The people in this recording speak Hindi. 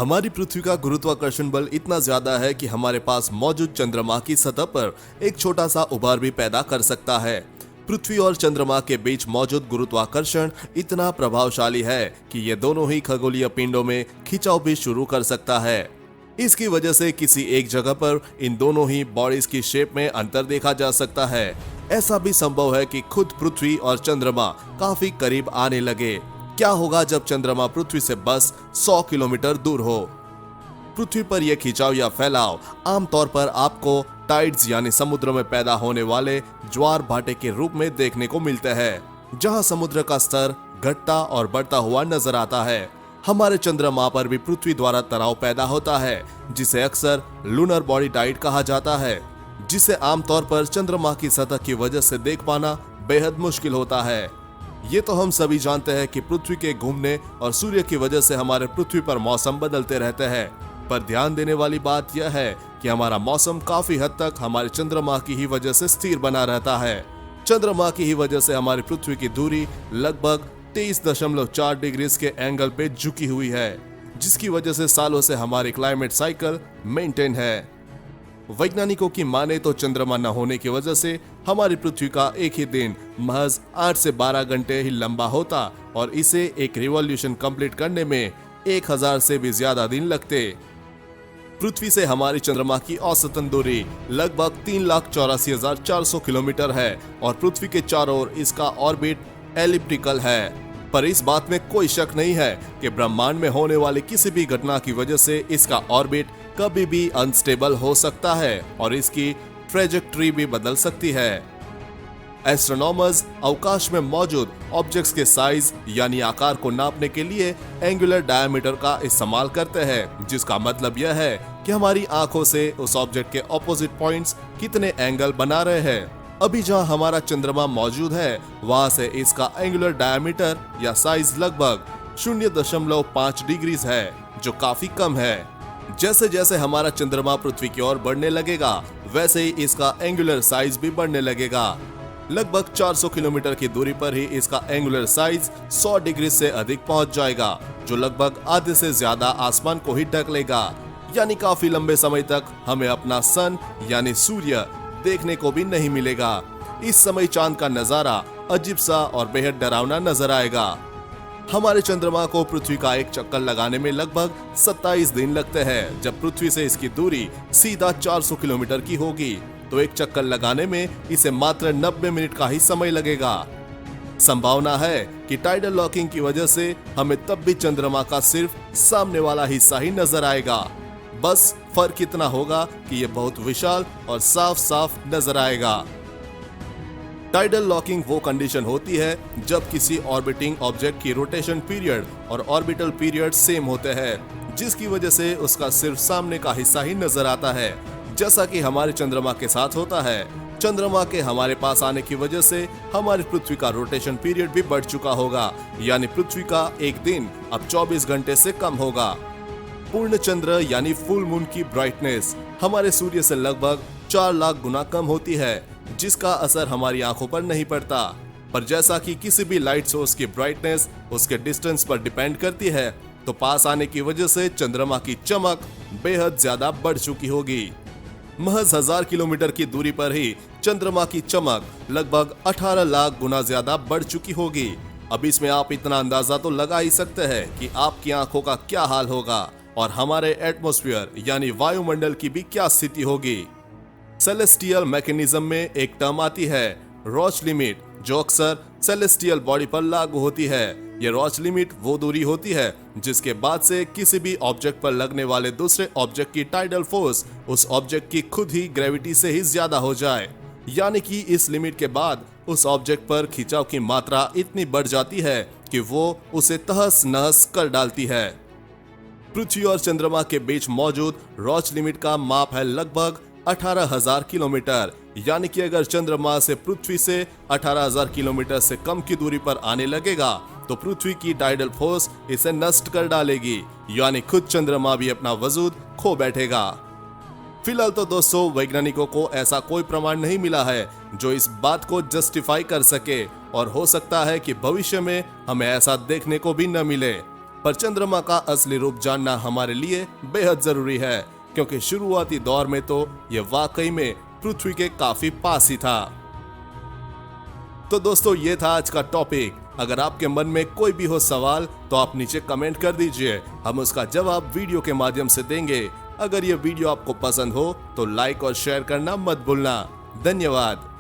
हमारी पृथ्वी का गुरुत्वाकर्षण बल इतना ज्यादा है कि हमारे पास मौजूद चंद्रमा की सतह पर एक छोटा सा उभार भी पैदा कर सकता है। पृथ्वी और चंद्रमा के बीच मौजूद गुरुत्वाकर्षण इतना प्रभावशाली है कि ये दोनों ही खगोलीय पिंडों में खिंचाव भी शुरू कर सकता है। इसकी वजह से किसी एक जगह पर इन दोनों ही बॉडीज की शेप में अंतर देखा जा सकता है। ऐसा भी संभव है कि खुद पृथ्वी और चंद्रमा काफी करीब आने लगे। क्या होगा जब चंद्रमा पृथ्वी से बस 100 किलोमीटर दूर हो? पृथ्वी पर यह खिंचाव या फैलाव आमतौर पर आपको टाइड्स यानी समुद्र में पैदा होने वाले ज्वार भाटे के रूप में देखने को मिलते हैं, जहां समुद्र का स्तर घटता और बढ़ता हुआ नजर आता है। हमारे चंद्रमा पर भी पृथ्वी द्वारा तनाव पैदा होता है, जिसे अक्सर लूनर बॉडी टाइड कहा जाता है, जिसे आमतौर पर चंद्रमा की सतह की वजह से देख पाना बेहद मुश्किल होता है। ये तो हम सभी जानते हैं कि पृथ्वी के घूमने और सूर्य की वजह से हमारे पृथ्वी पर मौसम बदलते रहते हैं, पर ध्यान देने वाली बात यह है कि हमारा मौसम काफी हद तक हमारे चंद्रमा की ही वजह से स्थिर बना रहता है। चंद्रमा की ही वजह से हमारी पृथ्वी की दूरी लगभग 23.4 डिग्री के एंगल पे झुकी हुई है, जिसकी वजह से सालों से हमारी क्लाइमेट साइकिल मेंटेन है। वैज्ञानिकों की माने तो चंद्रमा न होने की वजह से हमारी पृथ्वी का एक ही दिन महज 8 से 12 घंटे ही लंबा होता और इसे एक रिवॉल्यूशन कंप्लीट करने में 1000 से भी ज्यादा दिन लगते। पृथ्वी से हमारी चंद्रमा की औसतन दूरी लगभग 3,84,400 किलोमीटर है और पृथ्वी के चारों ओर इसका ऑर्बिट एलिप्टिकल है। पर इस बात में कोई शक नहीं है कि ब्रह्मांड में होने वाली किसी भी घटना की वजह से इसका ऑर्बिट कभी भी अनस्टेबल हो सकता है और इसकी ट्रेजेक्टरी भी बदल सकती है। एस्ट्रोनॉमर्स अवकाश में मौजूद ऑब्जेक्ट्स के साइज यानी आकार को नापने के लिए एंगुलर डायमीटर का इस्तेमाल करते हैं, जिसका मतलब यह है कि हमारी आंखों से उस ऑब्जेक्ट के ऑपोजिट पॉइंट्स कितने एंगल बना रहे हैं। अभी जहां हमारा चंद्रमा मौजूद है वहां से इसका एंगुलर डायमीटर या साइज लगभग 0.5 डिग्री है, जो काफी कम है। जैसे जैसे हमारा चंद्रमा पृथ्वी की ओर बढ़ने लगेगा वैसे ही इसका एंगुलर साइज भी बढ़ने लगेगा। लगभग 400 किलोमीटर की दूरी पर ही इसका एंगुलर साइज 100 डिग्री से अधिक पहुंच जाएगा, जो लगभग आधे से ज्यादा आसमान को ही ढक लेगा। यानी काफी लंबे समय तक हमें अपना सन यानी सूर्य देखने को भी नहीं मिलेगा। इस समय चांद का नजारा अजीब सा और बेहद डरावना नजर आएगा। हमारे चंद्रमा को पृथ्वी का एक चक्कर लगाने में लगभग 27 दिन लगते हैं। जब पृथ्वी से इसकी दूरी सीधा 400 किलोमीटर की होगी तो एक चक्कर लगाने में इसे मात्र 90 मिनट का ही समय लगेगा। संभावना है कि टाइडल लॉकिंग की वजह से हमें तब भी चंद्रमा का सिर्फ सामने वाला हिस्सा ही नजर आएगा। बस फर्क इतना होगा कि यह बहुत विशाल और साफ साफ नजर आएगा। टाइडल लॉकिंग वो कंडीशन होती है जब किसी ऑर्बिटिंग ऑब्जेक्ट की रोटेशन पीरियड और ऑर्बिटल पीरियड सेम होते हैं, जिसकी वजह से उसका सिर्फ सामने का हिस्सा ही नजर आता है, जैसा कि हमारे चंद्रमा के साथ होता है। चंद्रमा के हमारे पास आने की वजह से हमारी पृथ्वी का रोटेशन पीरियड भी बढ़ चुका होगा, यानी पृथ्वी का एक दिन अब 24 घंटे से कम होगा। पूर्ण चंद्र यानी फुल मून की ब्राइटनेस हमारे सूर्य से लगभग 4 लाख गुना कम होती है, जिसका असर हमारी आंखों पर नहीं पड़ता। पर जैसा कि किसी भी लाइट सोर्स की ब्राइटनेस उसके डिस्टेंस पर डिपेंड करती है, तो पास आने की वजह से चंद्रमा की चमक बेहद ज्यादा बढ़ चुकी होगी। महज 1000 किलोमीटर की दूरी पर ही चंद्रमा की चमक लगभग 18 लाख गुना ज्यादा बढ़ चुकी होगी। अब इसमें आप इतना अंदाजा तो लगा ही सकते हैं कि आपकी आंखों का क्या हाल होगा और हमारे एटमॉस्फेयर यानी वायुमंडल की भी क्या स्थिति होगी। सेलेस्टियल मैकेनिज्म में एक टर्म आती है रॉच लिमिट, जो अक्सर सेलेस्टियल बॉडी पर लागू होती है। ये रॉच लिमिट वो दूरी होती है जिसके बाद से किसी भी ऑब्जेक्ट पर लगने वाले दूसरे ऑब्जेक्ट की टाइडल फोर्स उस ऑब्जेक्ट की खुद ही ग्रेविटी से ही ज्यादा हो जाए। यानी कि इस लिमिट के बाद उस ऑब्जेक्ट पर खिंचाव की मात्रा इतनी बढ़ जाती है कि वो उसे तहस नहस कर डालती है। पृथ्वी और चंद्रमा के बीच मौजूद रॉच लिमिट का माप है लगभग 18,000 किलोमीटर। यानी कि अगर चंद्रमा से पृथ्वी से 18,000 किलोमीटर से कम की दूरी पर आने लगेगा तो पृथ्वी की टाइडल फोर्स इसे नष्ट कर डालेगी, यानी खुद चंद्रमा भी अपना वजूद खो बैठेगा। फिलहाल तो दोस्तों वैज्ञानिकों को ऐसा कोई प्रमाण नहीं मिला है जो इस बात को जस्टिफाई कर सके, और हो सकता है कि भविष्य में हमें ऐसा देखने को भी न मिले। पर चंद्रमा का असली रूप जानना हमारे लिए बेहद जरूरी है, क्योंकि शुरुआती दौर में तो यह वाकई में पृथ्वी के काफी पास ही था। तो दोस्तों, ये था आज का टॉपिक। अगर आपके मन में कोई भी हो सवाल तो आप नीचे कमेंट कर दीजिए, हम उसका जवाब वीडियो के माध्यम से देंगे। अगर ये वीडियो आपको पसंद हो तो लाइक और शेयर करना मत भूलना। धन्यवाद।